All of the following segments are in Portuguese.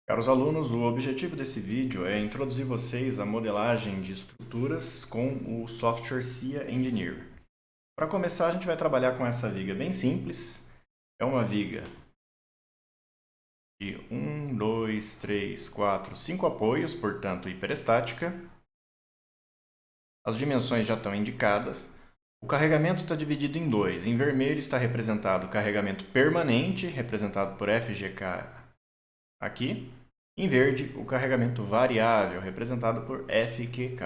Caros alunos, o objetivo desse vídeo é introduzir vocês à modelagem de estruturas com o software SIA Engineer. Para começar, a gente vai trabalhar com essa viga bem simples. É uma viga de 1, 2, 3, 4, 5 apoios, portanto hiperestática. As dimensões já estão indicadas. O carregamento está dividido em dois. Em vermelho está representado o carregamento permanente, representado por FGK aqui. Em verde, o carregamento variável, representado por FQK.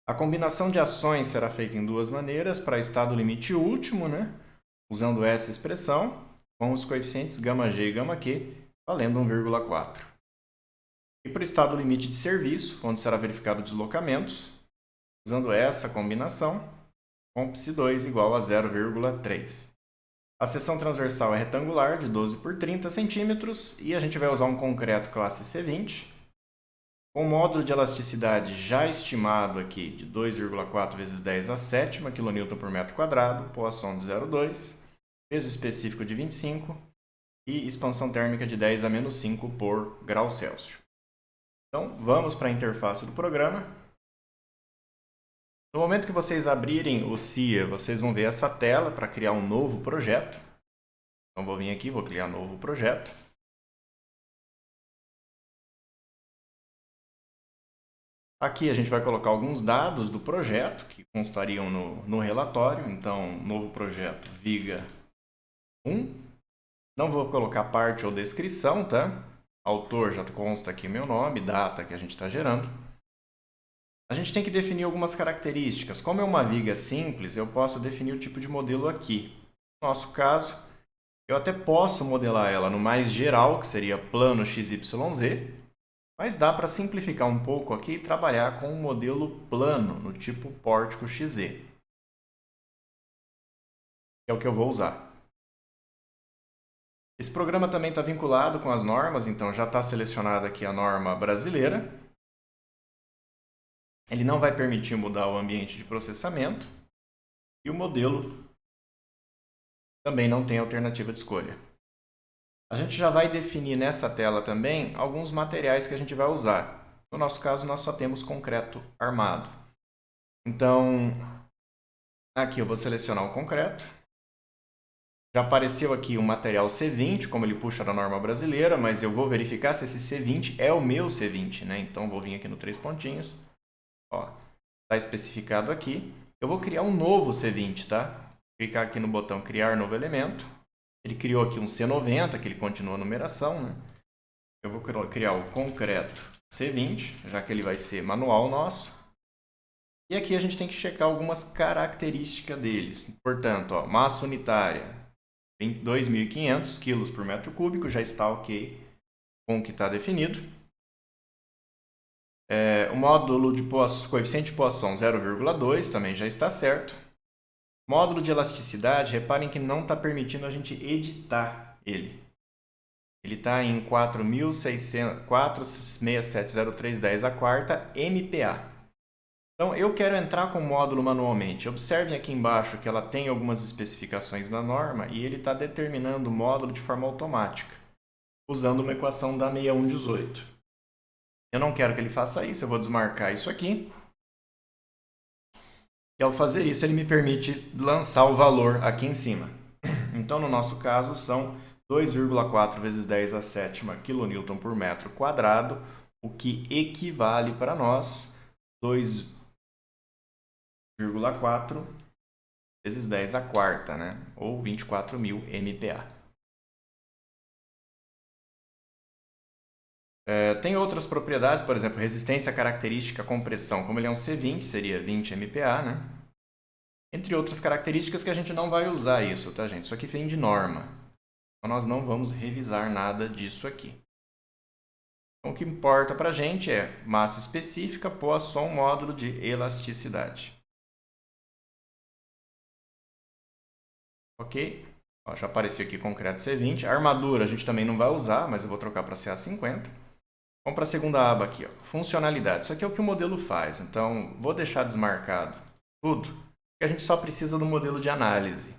A combinação de ações será feita em duas maneiras, para estado limite último, usando essa expressão, com os coeficientes γg e γq, valendo 1,4. E para o estado limite de serviço, onde será verificado deslocamentos, usando essa combinação, com psi2 igual a 0,3. A seção transversal é retangular, de 12 por 30 centímetros, e a gente vai usar um concreto classe C20, com módulo de elasticidade já estimado aqui de 2,4 vezes 10 a sétima kN por metro quadrado, Poisson de 0,2, peso específico de 25 e expansão térmica de 10 a menos 5 por grau Celsius. Então, vamos para a interface do programa. No momento que vocês abrirem o SIA, vocês vão ver essa tela para criar um novo projeto. Então, vou vir aqui, vou criar um novo projeto. Aqui a gente vai colocar alguns dados do projeto que constariam no relatório. Então, novo projeto, viga 1. Não vou colocar parte ou descrição, tá? Autor já consta aqui meu nome, data que a gente está gerando. A gente tem que definir algumas características. Como é uma viga simples, eu posso definir o tipo de modelo aqui. No nosso caso, eu até posso modelar ela no mais geral, que seria plano XYZ, mas dá para simplificar um pouco aqui e trabalhar com um modelo plano, no tipo pórtico XZ. Que é o que eu vou usar. Esse programa também está vinculado com as normas, então já está selecionada aqui a norma brasileira. Ele não vai permitir mudar o ambiente de processamento. E o modelo também não tem alternativa de escolha. A gente já vai definir nessa tela também alguns materiais que a gente vai usar. No nosso caso, nós só temos concreto armado. Então, aqui eu vou selecionar o concreto. Já apareceu aqui o material C20, como ele puxa da norma brasileira, mas eu vou verificar se esse C20 é o meu C20, Então, vou vir aqui no 3 pontinhos. Está especificado aqui. Eu vou criar um novo C20, tá? Clicar aqui no botão criar novo elemento. Ele criou aqui um C90, que ele continua a numeração, Eu vou criar o concreto C20, já que ele vai ser manual nosso. E aqui a gente tem que checar algumas características deles. Portanto, massa unitária, 2.500 kg por metro cúbico, já está ok com o que está definido. O módulo de coeficiente de Poisson 0,2 também já está certo. Módulo de elasticidade, reparem que não está permitindo a gente editar ele. Ele está em 4.670.310 a quarta MPa. Então, eu quero entrar com o módulo manualmente. Observem aqui embaixo que ela tem algumas especificações na norma e ele está determinando o módulo de forma automática, usando uma equação da 6118. Eu não quero que ele faça isso, eu vou desmarcar isso aqui. E ao fazer isso, ele me permite lançar o valor aqui em cima. Então, no nosso caso, são 2,4 vezes 10 a sétima kN por metro quadrado, o que equivale para nós 2,4 vezes 10 a quarta, ou 24.000 MPa. Tem outras propriedades, por exemplo, resistência característica compressão. Como ele é um C20, seria 20 MPa, Entre outras características que a gente não vai usar isso, tá, gente? Isso aqui vem de norma. Então, nós não vamos revisar nada disso aqui. Então, o que importa para a gente é massa específica, Poisson, módulo de elasticidade. Ok? Já apareceu aqui concreto C20. A armadura a gente também não vai usar, mas eu vou trocar para CA50. Vamos para a segunda aba aqui, funcionalidade. Isso aqui é o que o modelo faz, então vou deixar desmarcado tudo, porque a gente só precisa do modelo de análise.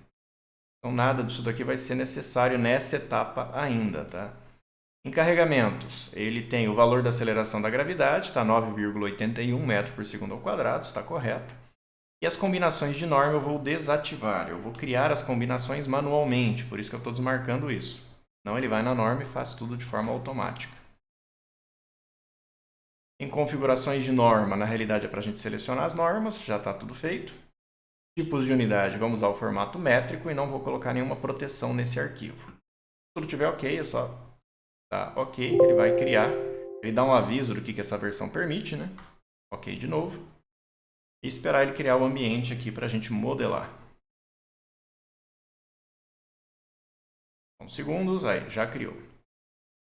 Então nada disso daqui vai ser necessário nessa etapa ainda, tá? Em carregamentos, ele tem o valor da aceleração da gravidade, está 9,81 metros por segundo ao quadrado, está correto. E as combinações de norma eu vou desativar, eu vou criar as combinações manualmente, por isso que eu estou desmarcando isso. Senão ele vai na norma e faz tudo de forma automática. Em configurações de norma, na realidade é para a gente selecionar as normas, já está tudo feito. Tipos de unidade, vamos usar o formato métrico e não vou colocar nenhuma proteção nesse arquivo. Se tudo estiver ok, é só dar ok, que ele vai criar. Ele dá um aviso do que essa versão permite, né? Ok de novo. E esperar ele criar o ambiente aqui para a gente modelar. Uns segundos, aí, já criou.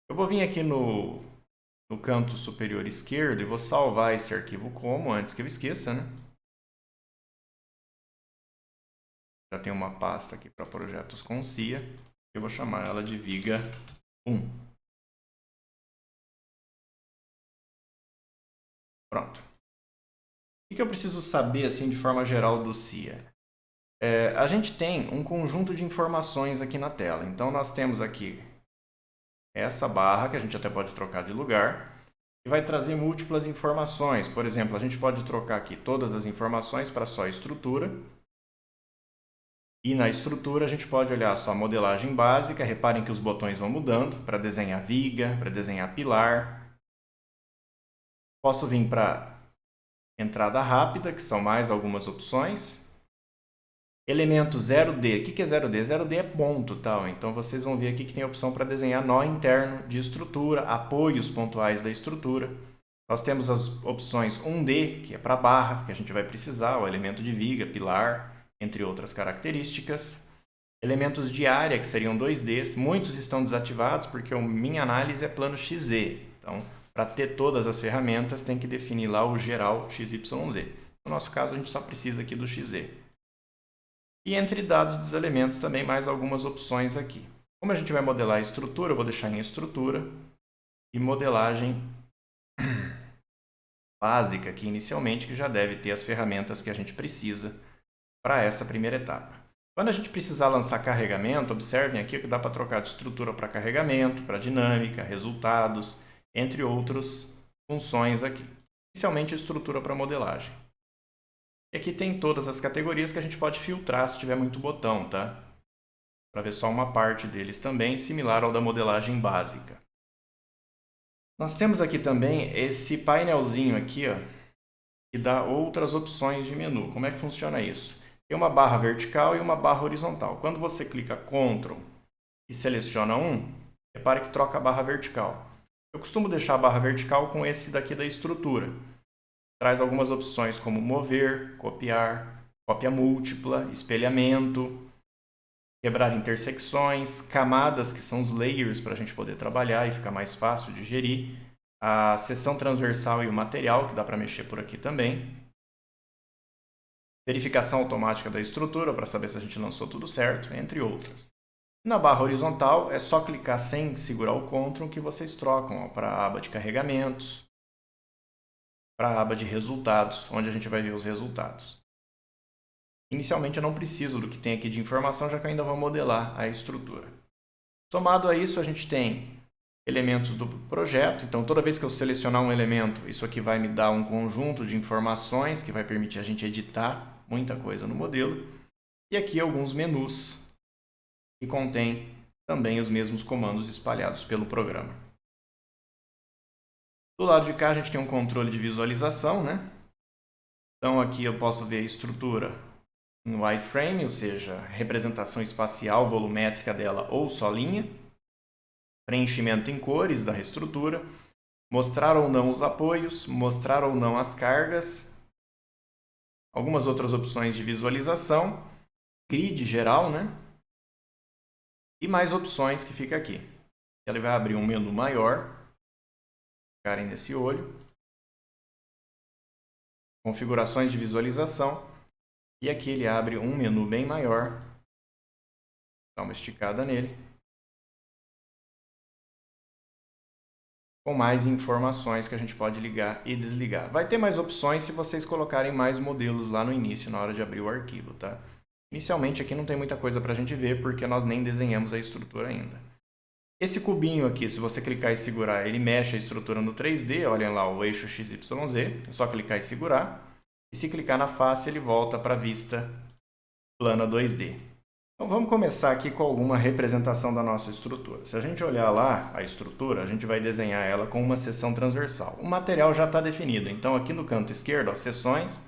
Eu vou vir aqui no canto superior esquerdo e vou salvar esse arquivo como, antes que eu esqueça, né? Já tem uma pasta aqui para projetos com CIA. Eu vou chamar ela de Viga 1. Pronto. O que eu preciso saber, assim, de forma geral do CIA? A gente tem um conjunto de informações aqui na tela. Então, nós temos aqui essa barra, que a gente até pode trocar de lugar, e vai trazer múltiplas informações. Por exemplo, a gente pode trocar aqui todas as informações para só a estrutura. E na estrutura a gente pode olhar só a modelagem básica. Reparem que os botões vão mudando para desenhar viga, para desenhar pilar. Posso vir para entrada rápida, que são mais algumas opções. Elemento 0D. O que é 0D? 0D é ponto, tal. Então vocês vão ver aqui que tem a opção para desenhar nó interno de estrutura, apoios pontuais da estrutura. Nós temos as opções 1D, que é para barra, que a gente vai precisar, o elemento de viga, pilar, entre outras características. Elementos de área, que seriam 2Ds. Muitos estão desativados porque a minha análise é plano XZ. Então, para ter todas as ferramentas, tem que definir lá o geral XYZ. No nosso caso, a gente só precisa aqui do XZ. E entre dados dos elementos também mais algumas opções aqui. Como a gente vai modelar a estrutura, eu vou deixar em estrutura e modelagem básica aqui inicialmente, que já deve ter as ferramentas que a gente precisa para essa primeira etapa. Quando a gente precisar lançar carregamento, observem aqui que dá para trocar de estrutura para carregamento, para dinâmica, resultados, entre outras funções aqui. Inicialmente a estrutura para modelagem. E aqui tem todas as categorias que a gente pode filtrar se tiver muito botão, tá? Para ver só uma parte deles também, similar ao da modelagem básica. Nós temos aqui também esse painelzinho aqui, ó, que dá outras opções de menu. Como é que funciona isso? Tem uma barra vertical e uma barra horizontal. Quando você clica Ctrl e seleciona um, repare que troca a barra vertical. Eu costumo deixar a barra vertical com esse daqui da estrutura. Traz algumas opções como mover, copiar, cópia múltipla, espelhamento, quebrar intersecções, camadas, que são os layers para a gente poder trabalhar e ficar mais fácil de gerir, a seção transversal e o material, que dá para mexer por aqui também, verificação automática da estrutura para saber se a gente lançou tudo certo, entre outras. Na barra horizontal é só clicar sem segurar o Ctrl que vocês trocam para a aba de carregamentos, para a aba de resultados, onde a gente vai ver os resultados. Inicialmente eu não preciso do que tem aqui de informação, já que eu ainda vou modelar a estrutura. Somado a isso, a gente tem elementos do projeto. Então, toda vez que eu selecionar um elemento, isso aqui vai me dar um conjunto de informações que vai permitir a gente editar muita coisa no modelo. E aqui alguns menus que contêm também os mesmos comandos espalhados pelo programa. Do lado de cá a gente tem um controle de visualização, né? Então aqui eu posso ver a estrutura em wireframe, ou seja, representação espacial volumétrica dela ou só linha. Preenchimento em cores da estrutura. Mostrar ou não os apoios, mostrar ou não as cargas. Algumas outras opções de visualização. Grid geral, né? E mais opções que fica aqui. Ele vai abrir um menu maior. Ficarem nesse olho. Configurações de visualização. E aqui ele abre um menu bem maior. Dá uma esticada nele. Com mais informações que a gente pode ligar e desligar. Vai ter mais opções se vocês colocarem mais modelos lá no início, na hora de abrir o arquivo, tá? Inicialmente aqui não tem muita coisa para a gente ver, porque nós nem desenhamos a estrutura ainda. Esse cubinho aqui, se você clicar e segurar, ele mexe a estrutura no 3D. Olhem lá o eixo XYZ. É só clicar e segurar. E se clicar na face, ele volta para a vista plana 2D. Então vamos começar aqui com alguma representação da nossa estrutura. Se a gente olhar lá a estrutura, a gente vai desenhar ela com uma seção transversal. O material já está definido. Então aqui no canto esquerdo, as seções, se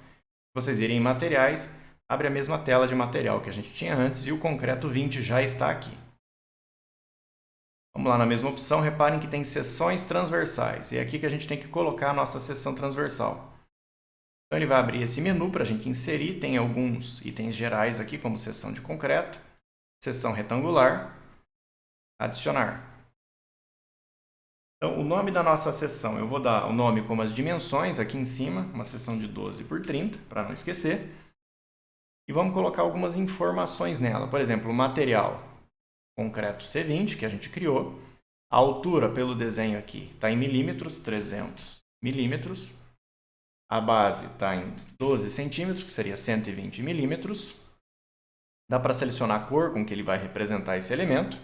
vocês irem em materiais, abre a mesma tela de material que a gente tinha antes e o concreto 20 já está aqui. Vamos lá na mesma opção, reparem que tem seções transversais. E é aqui que a gente tem que colocar a nossa seção transversal. Então ele vai abrir esse menu para a gente inserir, tem alguns itens gerais aqui, como seção de concreto, seção retangular, adicionar. Então o nome da nossa seção, eu vou dar o nome como as dimensões aqui em cima, uma seção de 12 por 30, para não esquecer. E vamos colocar algumas informações nela, por exemplo, o material. Concreto C20, que a gente criou. A altura pelo desenho aqui está em milímetros, 300 milímetros. A base está em 12 centímetros, que seria 120 milímetros. Dá para selecionar a cor com que ele vai representar esse elemento.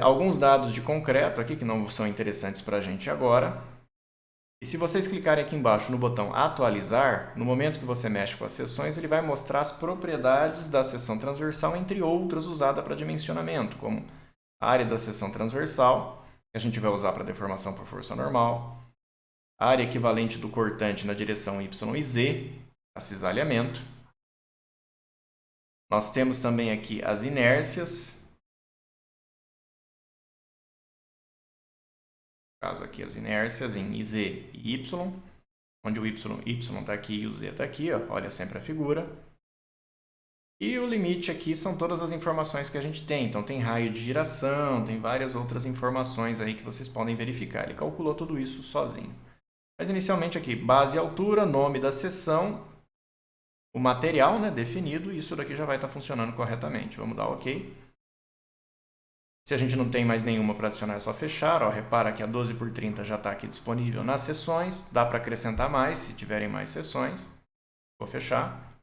Alguns dados de concreto aqui que não são interessantes para a gente agora. E se vocês clicarem aqui embaixo no botão atualizar, no momento que você mexe com as seções, ele vai mostrar as propriedades da seção transversal, entre outras usadas para dimensionamento, como a área da seção transversal, que a gente vai usar para deformação por força normal, a área equivalente do cortante na direção Y e Z, a cisalhamento. Nós temos também aqui as inércias, caso aqui as inércias em Z e Y, onde o Y está aqui e o Z está aqui, ó, olha sempre a figura. E o limite aqui são todas as informações que a gente tem, então tem raio de giração, tem várias outras informações aí que vocês podem verificar. Ele calculou tudo isso sozinho. Mas inicialmente aqui, base e altura, nome da seção, o material, né, definido, e isso daqui já vai estar funcionando corretamente. Vamos dar OK. Se a gente não tem mais nenhuma para adicionar, é só fechar. Ó, repara que a 12 por 30 já está aqui disponível nas seções. Dá para acrescentar mais, se tiverem mais seções. Vou fechar.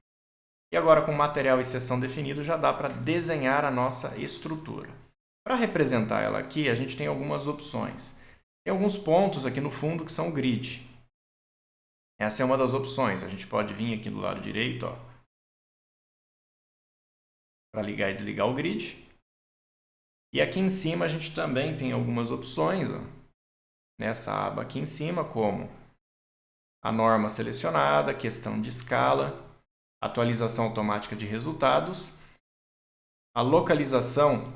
E agora, com material e seção definido, já dá para desenhar a nossa estrutura. Para representar ela aqui, a gente tem algumas opções. Tem alguns pontos aqui no fundo que são grid. Essa é uma das opções. A gente pode vir aqui do lado direito, para ligar e desligar o grid. E aqui em cima a gente também tem algumas opções, ó, nessa aba aqui em cima, como a norma selecionada, questão de escala, atualização automática de resultados, a localização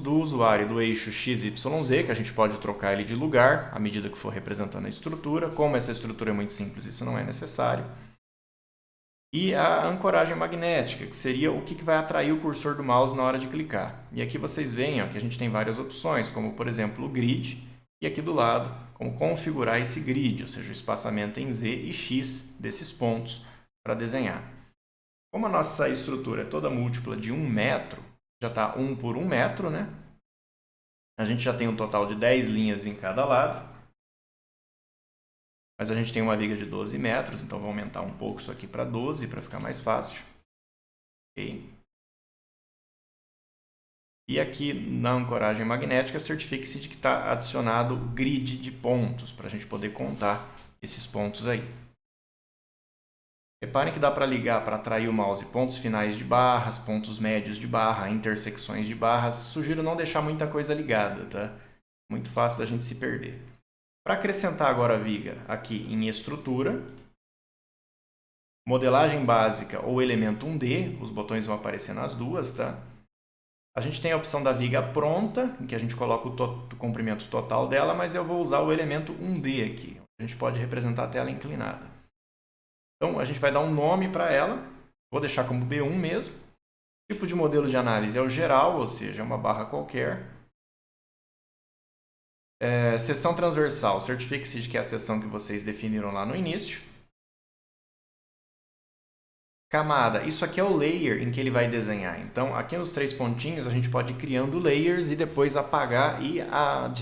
do usuário do eixo XYZ, que a gente pode trocar ele de lugar à medida que for representando a estrutura. Como essa estrutura é muito simples, isso não é necessário. E a ancoragem magnética, que seria o que vai atrair o cursor do mouse na hora de clicar. E aqui vocês veem, ó, que a gente tem várias opções, como por exemplo o grid, e aqui do lado, como configurar esse grid, ou seja, o espaçamento em Z e X desses pontos para desenhar. Como a nossa estrutura é toda múltipla de 1 metro, já está 1 por 1 metro, né? A gente já tem um total de 10 linhas em cada lado. Mas a gente tem uma viga de 12 metros, então vou aumentar um pouco isso aqui para 12 para ficar mais fácil. Okay. E aqui na ancoragem magnética, certifique-se de que está adicionado grid de pontos, para a gente poder contar esses pontos aí. Reparem que dá para ligar para atrair o mouse pontos finais de barras, pontos médios de barra, intersecções de barras. Sugiro não deixar muita coisa ligada, tá? Muito fácil da gente se perder. Para acrescentar agora a viga aqui em estrutura, modelagem básica ou elemento 1D, os botões vão aparecer nas duas, tá? A gente tem a opção da viga pronta, em que a gente coloca o comprimento total dela, mas eu vou usar o elemento 1D aqui. A gente pode representar a tela inclinada. Então, a gente vai dar um nome para ela, vou deixar como B1 mesmo. O tipo de modelo de análise é o geral, ou seja, é uma barra qualquer. Seção transversal, certifique-se de que é a seção que vocês definiram lá no início. Camada, isso aqui é o layer em que ele vai desenhar. Então, aqui nos 3 pontinhos, a gente pode ir criando layers e depois apagar e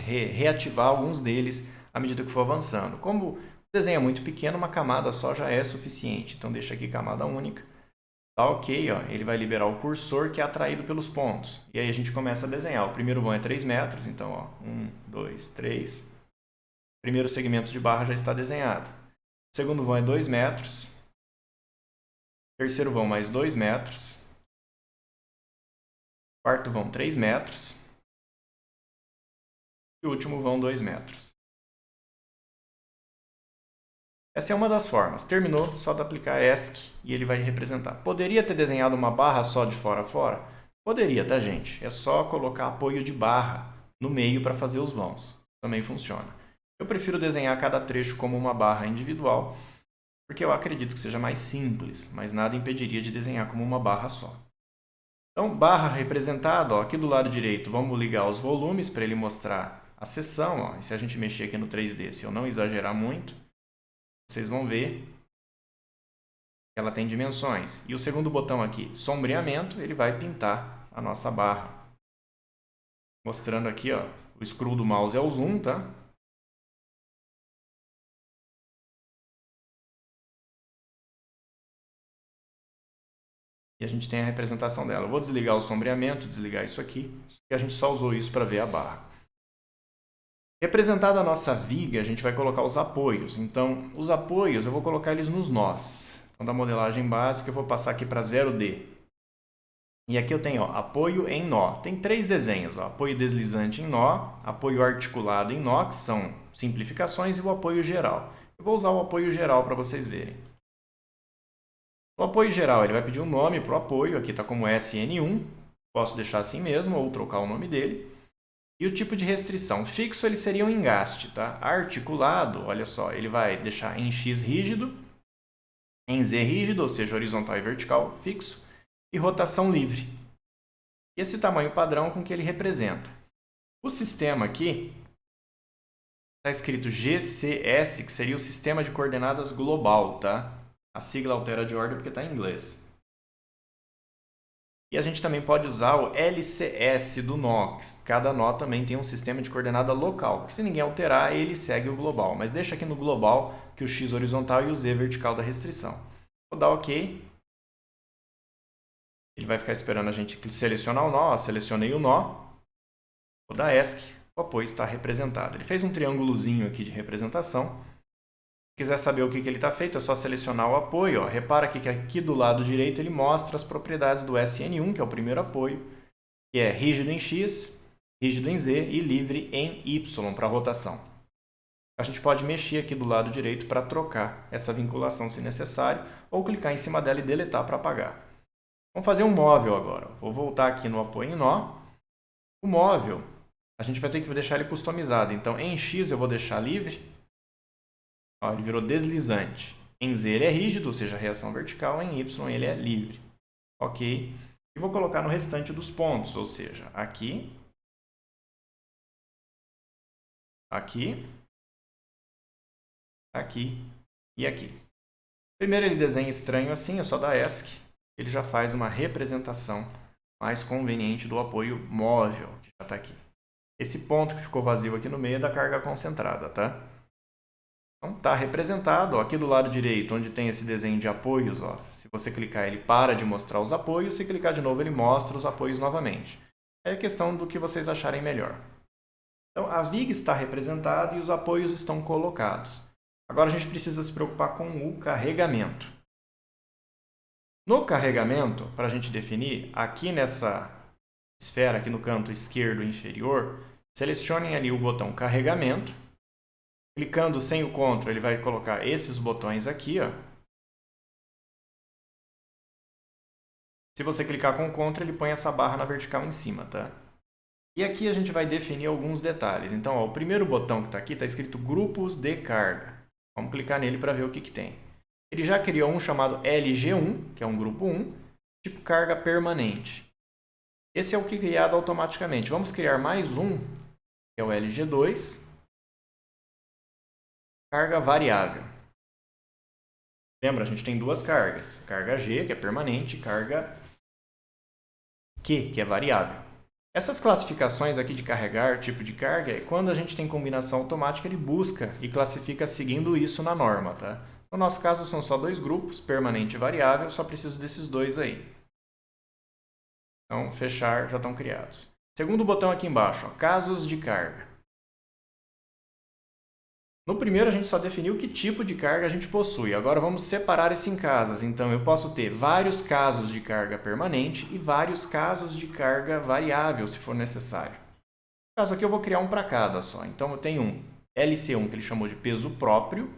reativar alguns deles à medida que for avançando. Como o desenho é muito pequeno, uma camada só já é suficiente. Então, deixa aqui camada única. Dá OK, ó, ele vai liberar o cursor que é atraído pelos pontos. E aí a gente começa a desenhar. O primeiro vão é 3 metros, então, ó, 1, 2, 3. O primeiro segmento de barra já está desenhado. O segundo vão é 2 metros. O terceiro vão mais 2 metros. O quarto vão 3 metros. E o último vão 2 metros. Essa é uma das formas. Terminou, só de aplicar ESC e ele vai representar. Poderia ter desenhado uma barra só de fora a fora? Poderia, tá, gente? É só colocar apoio de barra no meio para fazer os vãos. Também funciona. Eu prefiro desenhar cada trecho como uma barra individual, porque eu acredito que seja mais simples, mas nada impediria de desenhar como uma barra só. Então, barra representada, ó, aqui do lado direito, vamos ligar os volumes para ele mostrar a seção. Ó, e se a gente mexer aqui no 3D, se eu não exagerar muito, vocês vão ver que ela tem dimensões. E o segundo botão aqui, sombreamento, ele vai pintar a nossa barra. Mostrando aqui, ó, o scroll do mouse é o zoom, tá? E a gente tem a representação dela. Eu vou desligar o sombreamento, desligar isso aqui, porque a gente só usou isso para ver a barra. Representada a nossa viga, a gente vai colocar os apoios. Então, os apoios eu vou colocar eles nos nós. Então, da modelagem básica, eu vou passar aqui para 0D. E aqui eu tenho, ó, apoio em nó. Tem 3 desenhos, ó, apoio deslizante em nó, apoio articulado em nó, que são simplificações, e o apoio geral. Eu vou usar o apoio geral para vocês verem. O apoio geral, ele vai pedir um nome para o apoio, aqui está como SN1, posso deixar assim mesmo ou trocar o nome dele. E o tipo de restrição fixo, ele seria um engaste, tá? Articulado, olha só, ele vai deixar em X rígido, em Z rígido, ou seja, horizontal e vertical, fixo, e rotação livre. E esse tamanho padrão com que ele representa. O sistema aqui está escrito GCS, que seria o Sistema de Coordenadas Global, tá? A sigla altera de ordem porque está em inglês. E a gente também pode usar o LCS do nó. Cada nó também tem um sistema de coordenada local. Se ninguém alterar, ele segue o global. Mas deixa aqui no global que o X horizontal e o Z vertical da restrição. Vou dar OK. Ele vai ficar esperando a gente selecionar o nó. Selecionei o nó. Vou dar ESC. O apoio está representado. Ele fez um triângulozinho aqui de representação. Se quiser saber o que ele está feito, é só selecionar o apoio. Ó. Repara que aqui do lado direito ele mostra as propriedades do SN1, que é o primeiro apoio, que é rígido em X, rígido em Z e livre em Y para rotação. A gente pode mexer aqui do lado direito para trocar essa vinculação se necessário, ou clicar em cima dela e deletar para apagar. Vamos fazer um móvel agora. Vou voltar aqui no apoio em nó. O móvel, a gente vai ter que deixar ele customizado. Então, em X eu vou deixar livre. Ó, ele virou deslizante. Em Z ele é rígido, ou seja, reação vertical. Em Y ele é livre. Ok. E vou colocar no restante dos pontos, ou seja, aqui, aqui, aqui e aqui. Primeiro ele desenha estranho assim, é só dar ESC. Ele já faz uma representação mais conveniente do apoio móvel, que já está aqui. Esse ponto que ficou vazio aqui no meio é da carga concentrada, tá? Então, está representado, ó, aqui do lado direito, onde tem esse desenho de apoios, ó, se você clicar ele para de mostrar os apoios, se clicar de novo ele mostra os apoios novamente. É questão do que vocês acharem melhor. Então, a viga está representada e os apoios estão colocados. Agora a gente precisa se preocupar com o carregamento. No carregamento, para a gente definir, aqui nessa esfera, aqui no canto esquerdo inferior, selecionem ali o botão carregamento. Clicando sem o CTRL, ele vai colocar esses botões aqui, ó. Se você clicar com o CTRL, ele põe essa barra na vertical em cima, tá? E aqui a gente vai definir alguns detalhes. Então, ó, o primeiro botão que está aqui está escrito grupos de carga. Vamos clicar nele para ver o que tem. Ele já criou um chamado LG1, que é um grupo 1, tipo carga permanente. Esse é o que é criado automaticamente. Vamos criar mais um, que é o LG2. Carga variável. Lembra, a gente tem duas cargas. Carga G, que é permanente, e carga Q, que é variável. Essas classificações aqui de carregar, tipo de carga, é quando a gente tem combinação automática, ele busca e classifica seguindo isso na norma, tá? No nosso caso, são só dois grupos, permanente e variável, só preciso desses dois aí. Então, fechar, já estão criados. Segundo botão aqui embaixo, ó, casos de carga. No primeiro, a gente só definiu que tipo de carga a gente possui. Agora, vamos separar isso em casas. Então, eu posso ter vários casos de carga permanente e vários casos de carga variável, se for necessário. No caso aqui, eu vou criar um para cada só. Então, eu tenho um LC1, que ele chamou de peso próprio.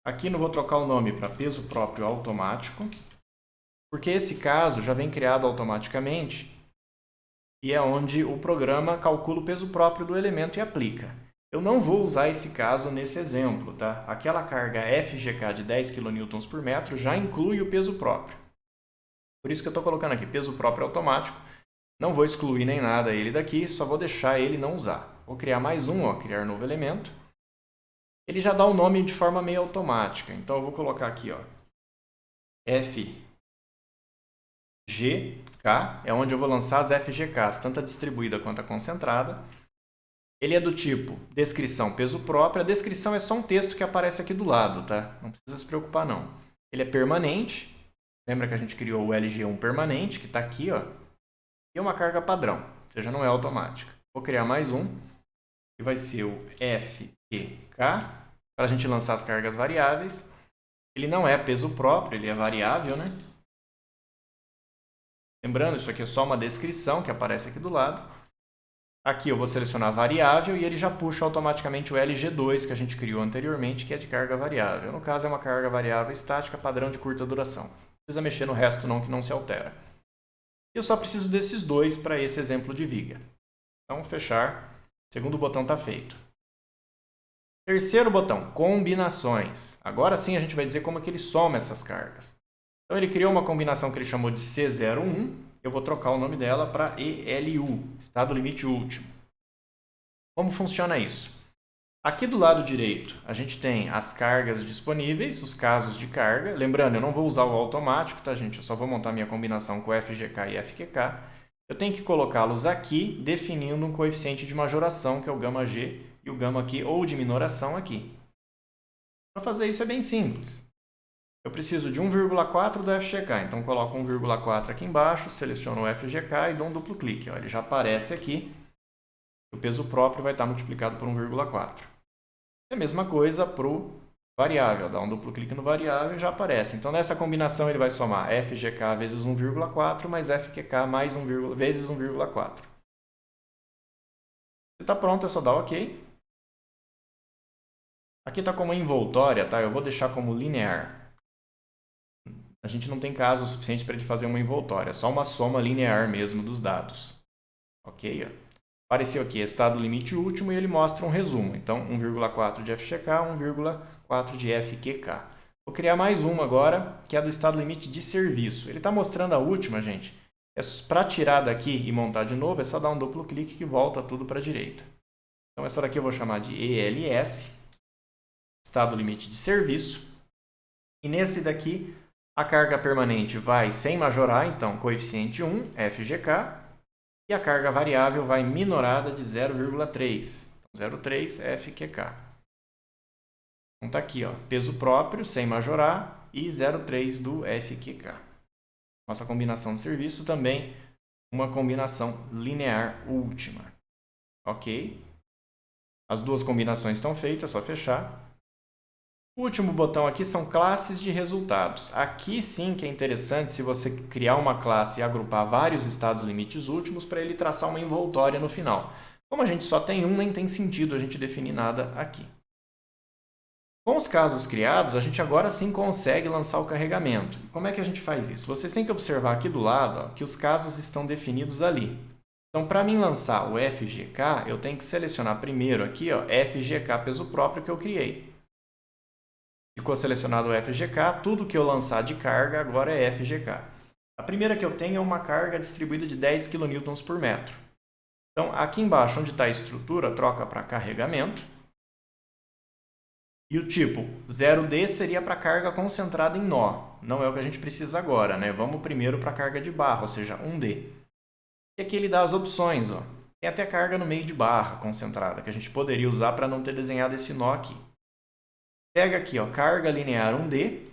Aqui, eu vou trocar o nome para peso próprio automático, porque esse caso já vem criado automaticamente e é onde o programa calcula o peso próprio do elemento e aplica. Eu não vou usar esse caso nesse exemplo, tá? Aquela carga FGK de 10 kN por metro já inclui o peso próprio. Por isso que eu estou colocando aqui peso próprio automático. Não vou excluir nem nada ele daqui, só vou deixar ele não usar. Vou criar mais um, ó, criar novo elemento. Ele já dá o nome de forma meio automática. Então eu vou colocar aqui, ó, FGK, é onde eu vou lançar as FGKs, tanto a distribuída quanto a concentrada. Ele é do tipo descrição peso próprio. A descrição é só um texto que aparece aqui do lado, tá? Não precisa se preocupar, não. Ele é permanente. Lembra que a gente criou o LG1 permanente, que está aqui, ó. E é uma carga padrão, ou seja, não é automática. Vou criar mais um, que vai ser o FQK, para a gente lançar as cargas variáveis. Ele não é peso próprio, ele é variável, né? Lembrando, isso aqui é só uma descrição que aparece aqui do lado. Aqui eu vou selecionar a variável e ele já puxa automaticamente o LG2 que a gente criou anteriormente, que é de carga variável. No caso, é uma carga variável estática padrão de curta duração. Não precisa mexer no resto não, que não se altera. Eu só preciso desses dois para esse exemplo de viga. Então, fechar. Segundo botão está feito. Terceiro botão, combinações. Agora sim a gente vai dizer como é que ele soma essas cargas. Então, ele criou uma combinação que ele chamou de C01. Eu vou trocar o nome dela para ELU, estado limite último. Como funciona isso? Aqui do lado direito, a gente tem as cargas disponíveis, os casos de carga. Lembrando, eu não vou usar o automático, tá, gente? Eu só vou montar minha combinação com FGK e FQK. Eu tenho que colocá-los aqui, definindo um coeficiente de majoração, que é o gama G, e o gama aqui, ou de minoração aqui. Para fazer isso é bem simples. Eu preciso de 1,4 do FGK, então coloco 1,4 aqui embaixo, seleciono o FGK e dou um duplo clique. Ó, ele já aparece aqui, o peso próprio vai estar multiplicado por 1,4. É a mesma coisa para o variável, dá um duplo clique no variável e já aparece. Então nessa combinação ele vai somar FGK vezes 1,4 mais FQK mais vezes 1,4. Se está pronto é só dar OK. Aqui está como envoltória, tá? Eu vou deixar como linear. A gente não tem caso suficiente para ele fazer uma envoltória, é só uma soma linear mesmo dos dados. Ok? Apareceu aqui estado limite último e ele mostra um resumo. Então, 1,4 de FGK, 1,4 de FQK. Vou criar mais uma agora, que é do estado limite de serviço. Ele está mostrando a última, gente. Para tirar daqui e montar de novo, é só dar um duplo clique que volta tudo para a direita. Então, essa daqui eu vou chamar de ELS, estado limite de serviço. E nesse daqui, a carga permanente vai sem majorar, então coeficiente 1, FGK, e a carga variável vai minorada de 0,3, 0,3 FQK. Então está aqui, ó, peso próprio sem majorar e 0,3 do FQK. Nossa combinação de serviço também uma combinação linear última. Ok? As duas combinações estão feitas, é só fechar. O último botão aqui são classes de resultados. Aqui sim que é interessante se você criar uma classe e agrupar vários estados limites últimos para ele traçar uma envoltória no final. Como a gente só tem um, nem tem sentido a gente definir nada aqui. Com os casos criados, a gente agora sim consegue lançar o carregamento. E como é que a gente faz isso? Vocês têm que observar aqui do lado, ó, que os casos estão definidos ali. Então, para mim lançar o FGK, eu tenho que selecionar primeiro aqui, ó, FGK peso próprio que eu criei. Ficou selecionado o FGK, tudo que eu lançar de carga agora é FGK. A primeira que eu tenho é uma carga distribuída de 10 kN por metro. Então, aqui embaixo, onde está a estrutura, troca para carregamento. E o tipo 0D seria para carga concentrada em nó. Não é o que a gente precisa agora, né? Vamos primeiro para a carga de barra, ou seja, 1D. E aqui ele dá as opções. Ó. Tem até carga no meio de barra concentrada, que a gente poderia usar para não ter desenhado esse nó aqui. Pega aqui, ó, carga linear 1D.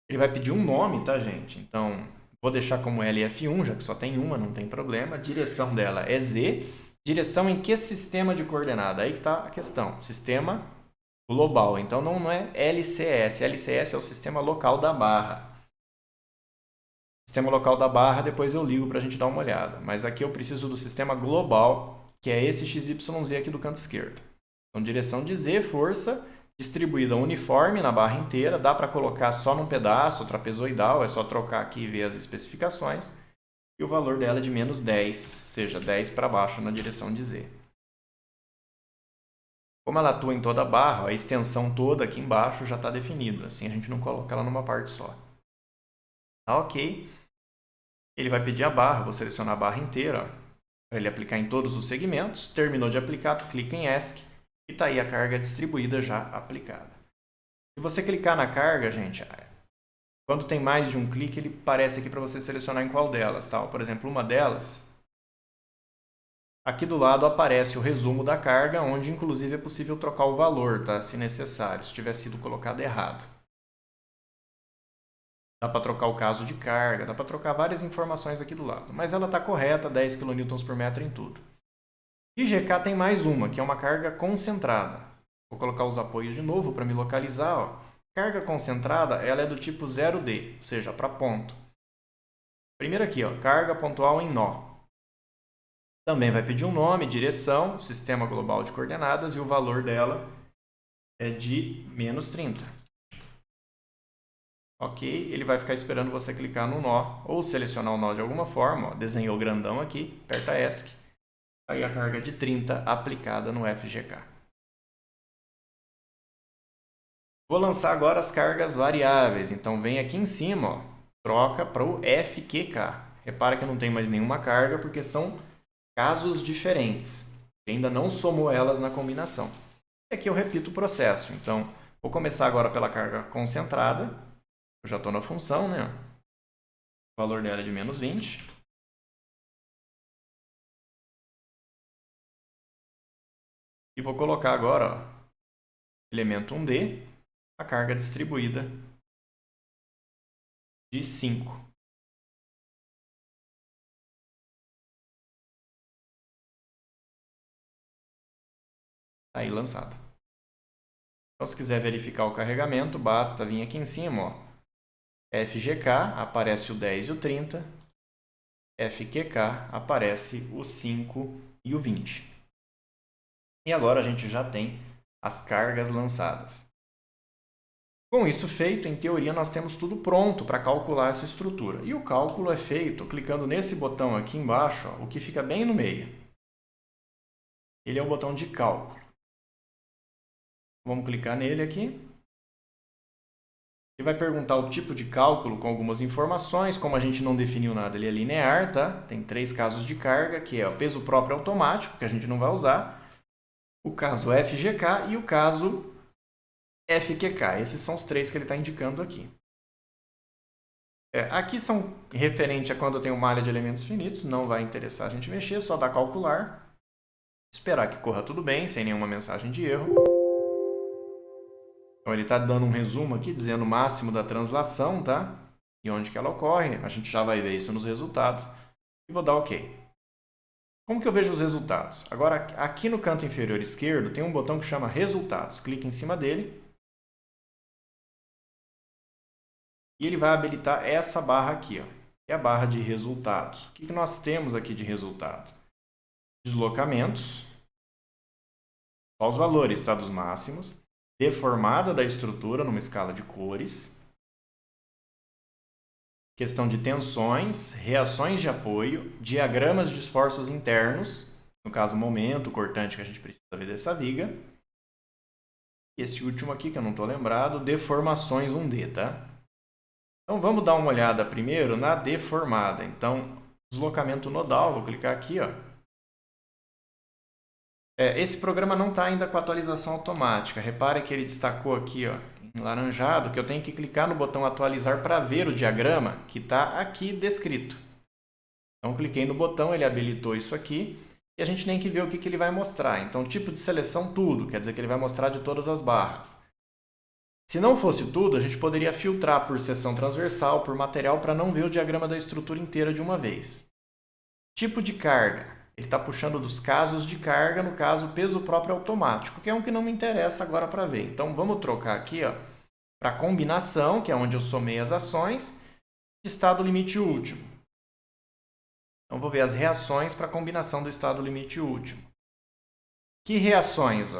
Ele vai pedir um nome, tá, gente? Então, vou deixar como LF1, já que só tem uma, não tem problema. A direção dela é Z. Direção em que sistema de coordenada? Aí que está a questão. Sistema global. Então, não é LCS. LCS é o sistema local da barra. Sistema local da barra, depois eu ligo para a gente dar uma olhada. Mas aqui eu preciso do sistema global, que é esse XYZ aqui do canto esquerdo. Então, direção de Z, força, distribuída uniforme na barra inteira. Dá para colocar só num pedaço, trapezoidal, é só trocar aqui e ver as especificações. E o valor dela é de menos 10, ou seja, 10 para baixo na direção de Z. Como ela atua em toda a barra, a extensão toda aqui embaixo já está definida. Assim a gente não coloca ela numa parte só. Tá ok. Ele vai pedir a barra, vou selecionar a barra inteira para ele aplicar em todos os segmentos. Terminou de aplicar, clica em ESC e está aí a carga distribuída já aplicada. Se você clicar na carga, gente, quando tem mais de um clique, ele aparece aqui para você selecionar em qual delas. Tá? Por exemplo, uma delas, aqui do lado aparece o resumo da carga, onde inclusive é possível trocar o valor, tá? Se necessário, se tiver sido colocado errado. Dá para trocar o caso de carga, dá para trocar várias informações aqui do lado. Mas ela está correta, 10 kN por metro em tudo. E GK tem mais uma, que é uma carga concentrada. Vou colocar os apoios de novo para me localizar. Ó. Carga concentrada ela é do tipo 0D, ou seja, para ponto. Primeiro aqui, ó, carga pontual em nó. Também vai pedir um nome, direção, sistema global de coordenadas e o valor dela é de menos 30. Ok, ele vai ficar esperando você clicar no nó ou selecionar o nó de alguma forma. Ó, desenhou grandão aqui, aperta ESC. Aí a carga de 30 aplicada no FGK. Vou lançar agora as cargas variáveis. Então vem aqui em cima, ó, troca para o FQK. Repara que eu não tenho mais nenhuma carga porque são casos diferentes. Ainda não somou elas na combinação. E aqui eu repito o processo. Então, vou começar agora pela carga concentrada. Eu já estou na função, né? O valor dela é de menos 20. E vou colocar agora, ó, elemento 1D, a carga distribuída de 5. Aí lançado. Então, se quiser verificar o carregamento, basta vir aqui em cima, ó. FGK, aparece o 10 e o 30. FQK, aparece o 5 e o 20. E agora a gente já tem as cargas lançadas. Com isso feito, em teoria, nós temos tudo pronto para calcular essa estrutura. E o cálculo é feito clicando nesse botão aqui embaixo, ó, o que fica bem no meio. Ele é o botão de cálculo. Vamos clicar nele aqui. Ele vai perguntar o tipo de cálculo com algumas informações. Como a gente não definiu nada, ele é linear, tá? Tem 3 casos de carga, que é o peso próprio automático, que a gente não vai usar, o caso FGK e o caso FQK. Esses são os 3 que ele está indicando aqui. Aqui são referente a quando eu tenho malha de elementos finitos, não vai interessar a gente mexer, só dar calcular, esperar que corra tudo bem, sem nenhuma mensagem de erro. Então ele está dando um resumo aqui, dizendo o máximo da translação, tá? E onde que ela ocorre, a gente já vai ver isso nos resultados. E vou dar OK. Como que eu vejo os resultados? Agora, aqui no canto inferior esquerdo, tem um botão que chama Resultados. Clique em cima dele. E ele vai habilitar essa barra aqui, ó, que é a barra de resultados. O que nós temos aqui de resultado? Deslocamentos, só os valores, tá, dos máximos, deformada da estrutura numa escala de cores, questão de tensões, reações de apoio, diagramas de esforços internos, no caso momento, cortante que a gente precisa ver dessa viga, e esse último aqui que eu não estou lembrado, deformações 1D, tá? Então, vamos dar uma olhada primeiro na deformada. Então, deslocamento nodal, vou clicar aqui, ó. Esse programa não está ainda com atualização automática. Repare que ele destacou aqui, ó, em laranjado, que eu tenho que clicar no botão atualizar para ver o diagrama que está aqui descrito. Então, cliquei no botão, ele habilitou isso aqui. E a gente tem que ver o que ele vai mostrar. Então, tipo de seleção, tudo. Quer dizer que ele vai mostrar de todas as barras. Se não fosse tudo, a gente poderia filtrar por seção transversal, por material, para não ver o diagrama da estrutura inteira de uma vez. Tipo de carga. Ele está puxando dos casos de carga, no caso, peso próprio automático, que é um que não me interessa agora para ver. Então, vamos trocar aqui para combinação, que é onde eu somei as ações, estado limite último. Então, vou ver as reações para a combinação do estado limite último. Que reações?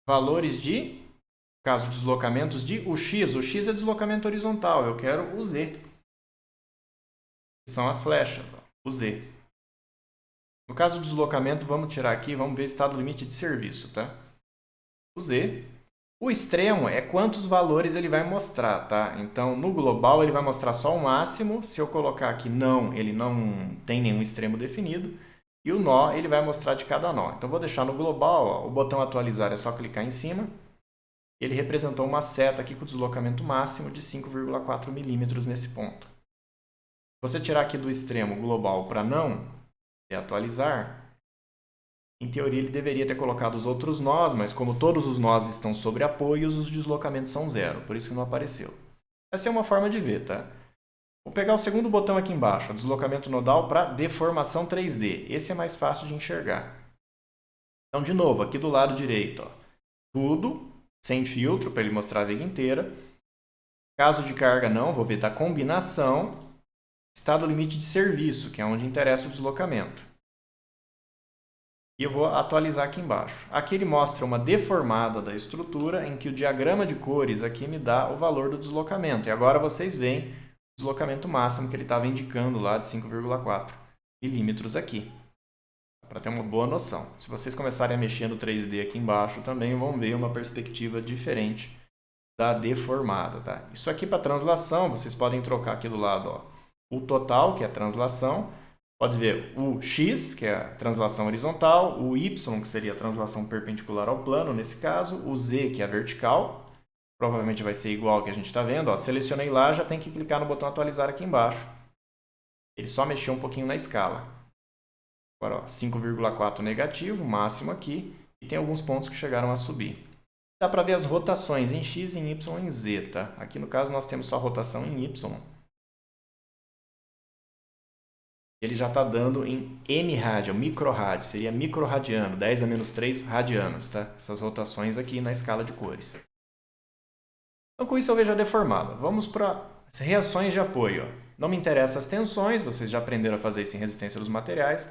Valores de, no caso, deslocamentos de UX. O X é deslocamento horizontal, eu quero o Z. São as flechas, o Z. No caso do deslocamento, vamos tirar aqui, vamos ver estado limite de serviço, tá? O Z. O extremo é quantos valores ele vai mostrar, tá? Então, no global, ele vai mostrar só o máximo. Se eu colocar aqui não, ele não tem nenhum extremo definido. E o nó, ele vai mostrar de cada nó. Então, vou deixar no global, o botão atualizar é só clicar em cima. Ele representou uma seta aqui com deslocamento máximo de 5,4 milímetros nesse ponto. Se você tirar aqui do extremo global para não, e atualizar, em teoria ele deveria ter colocado os outros nós, mas como todos os nós estão sobre apoios, os deslocamentos são zero, por isso que não apareceu. Essa é uma forma de ver, tá? Vou pegar o segundo botão aqui embaixo, o deslocamento nodal para deformação 3D. Esse é mais fácil de enxergar. Então, de novo, aqui do lado direito, tudo sem filtro para ele mostrar a viga inteira. Caso de carga não, vou ver da combinação. Estado limite de serviço, que é onde interessa o deslocamento. E eu vou atualizar aqui embaixo. Aqui ele mostra uma deformada da estrutura, em que o diagrama de cores aqui me dá o valor do deslocamento. E agora vocês veem o deslocamento máximo que ele estava indicando lá de 5,4 milímetros aqui. Para ter uma boa noção. Se vocês começarem a mexer no 3D aqui embaixo, também vão ver uma perspectiva diferente da deformada. Tá? Isso aqui para translação, vocês podem trocar aqui do lado o total, que é a translação. Pode ver o X, que é a translação horizontal, o Y, que seria a translação perpendicular ao plano, nesse caso, o Z, que é a vertical, provavelmente vai ser igual ao que a gente está vendo. Selecionei lá, já tem que clicar no botão atualizar aqui embaixo. Ele só mexeu um pouquinho na escala. Agora, 5,4 negativo, máximo aqui, e tem alguns pontos que chegaram a subir. Dá para ver as rotações em X, em Y e em Z. Tá? Aqui no caso nós temos só rotação em Y. Ele já está dando em mRad, microrad, seria microradiano, 10 a menos 3 radianos, tá? Essas rotações aqui na escala de cores. Então, com isso eu vejo a deformada. Vamos para as reações de apoio. Não me interessam as tensões, vocês já aprenderam a fazer isso em resistência dos materiais.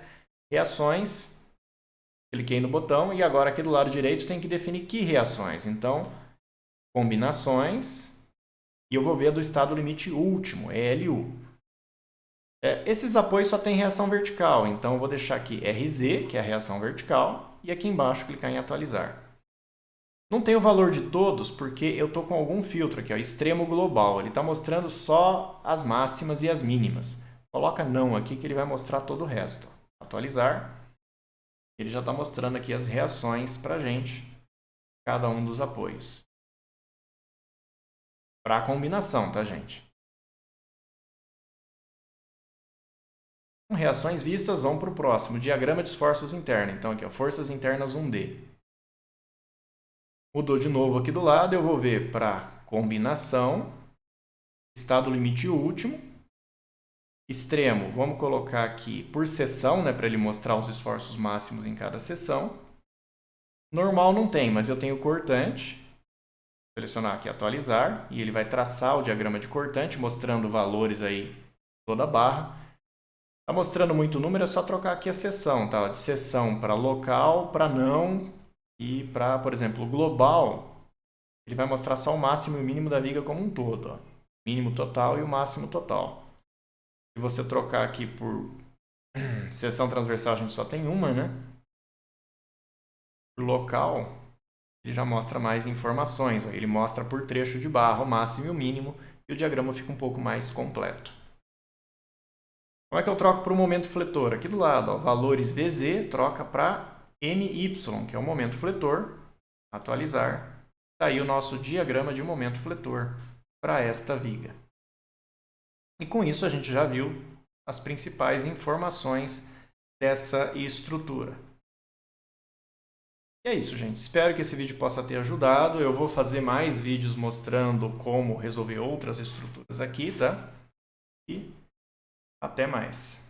Reações, cliquei no botão e agora aqui do lado direito tem que definir que reações. Então, combinações, e eu vou ver a do estado limite último, ELU. Esses apoios só tem reação vertical, então eu vou deixar aqui RZ, que é a reação vertical, e aqui embaixo clicar em atualizar. Não tem o valor de todos porque eu estou com algum filtro aqui, extremo global. Ele está mostrando só as máximas e as mínimas. Coloca não aqui que ele vai mostrar todo o resto. Atualizar. Ele já está mostrando aqui as reações para a gente, cada um dos apoios. Para a combinação, tá, gente? Reações vistas, vão para o próximo. Diagrama de esforços internos. Então, aqui, forças internas 1D. Mudou de novo aqui do lado. Eu vou ver para combinação. Estado limite último. Extremo, vamos colocar aqui por seção, né, para ele mostrar os esforços máximos em cada seção. Normal não tem, mas eu tenho cortante. Vou selecionar aqui atualizar. E ele vai traçar o diagrama de cortante, mostrando valores aí toda a barra. Está mostrando muito número, é só trocar aqui a seção, tá? De seção para local, para não e para, por exemplo, global, ele vai mostrar só o máximo e o mínimo da viga como um todo. Ó. Mínimo total e o máximo total. Se você trocar aqui por seção transversal, a gente só tem uma, né? Por local, ele já mostra mais informações. Ó. Ele mostra por trecho de barra o máximo e o mínimo e o diagrama fica um pouco mais completo. Como é que eu troco para o momento fletor? Aqui do lado, ó, valores VZ, troca para MY, que é o momento fletor. Atualizar. Está aí o nosso diagrama de momento fletor para esta viga. E com isso a gente já viu as principais informações dessa estrutura. E é isso, gente. Espero que esse vídeo possa ter ajudado. Eu vou fazer mais vídeos mostrando como resolver outras estruturas aqui, tá? E até mais.